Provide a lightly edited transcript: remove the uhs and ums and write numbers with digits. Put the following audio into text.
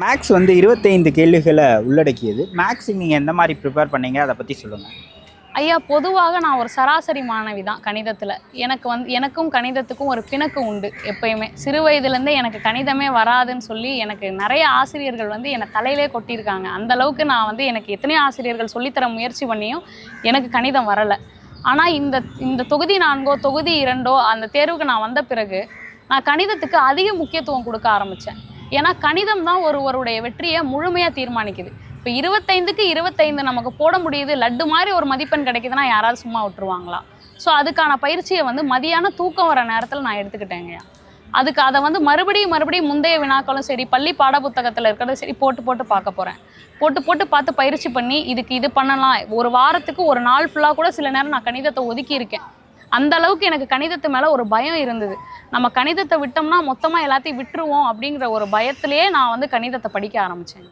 Maths வந்து 25 கேள்விகள உள்ளடக்கியது. மேக்ஸுக்கு நீங்க எந்த மாரி ப்ரிப்பேர் பண்ணீங்க? அத பத்தி சொல்லுங்க. ஐயா, பொதுவாக நான் ஒரு சராசரி மாணவி தான் கணிதத்தில். எனக்கும் கணிதத்துக்கும் ஒரு பிணக்கு உண்டு எப்பயுமே. சிறு வயதுலேருந்தே எனக்கு கணிதமே வராதுன்னு சொல்லி எனக்கு நிறைய ஆசிரியர்கள் என்னை தலையிலே கொட்டியிருக்காங்க. அந்த அளவுக்கு நான் எனக்கு எத்தனையோ ஆசிரியர்கள் சொல்லித்தர முயற்சி பண்ணியும் எனக்கு கணிதம் வரலை. ஆனால் இந்த தொகுதி 4 தொகுதி 2 அந்த தேர்வுக்கு நான் வந்த பிறகு நான் கணிதத்துக்கு அதிக முக்கியத்துவம் கொடுக்க ஆரம்பித்தேன். ஏன்னா கணிதம் தான் ஒருவருடைய வெற்றியை முழுமையாக தீர்மானிக்குது. இப்போ 25க்கு 25 நமக்கு போட முடியுது, லட்டு மாதிரி ஒரு மதிப்பெண் கிடைக்குதுன்னா யாராவது சும்மா விட்டுருவாங்களா? ஸோ அதுக்கான பயிற்சியை மதியான தூக்கம் வர நேரத்தில் நான் எடுத்துக்கிட்டேங்கய்யா. அதுக்கு அதை மறுபடியும் முந்தைய வினாக்களும் சரி, பள்ளி பாடப்புத்தகத்தில் இருக்கிறது சரி, போட்டு பார்க்க போகிறேன். போட்டு பார்த்து பயிற்சி பண்ணி இது பண்ணலாம். ஒரு வாரத்துக்கு ஒரு நாள் ஃபுல்லாக கூட சில நேரம் நான் கணிதத்தை ஒதுக்கி இருக்கேன். அந்த அளவுக்கு எனக்கு கணிதத்து மேலே ஒரு பயம் இருந்தது. நம்ம கணிதத்தை விட்டோம்னா மொத்தமாக எல்லாத்தையும் விட்டுருவோம் அப்படிங்கிற ஒரு பயத்திலேயே நான் கணிதத்தை படிக்க ஆரம்பித்தேன்.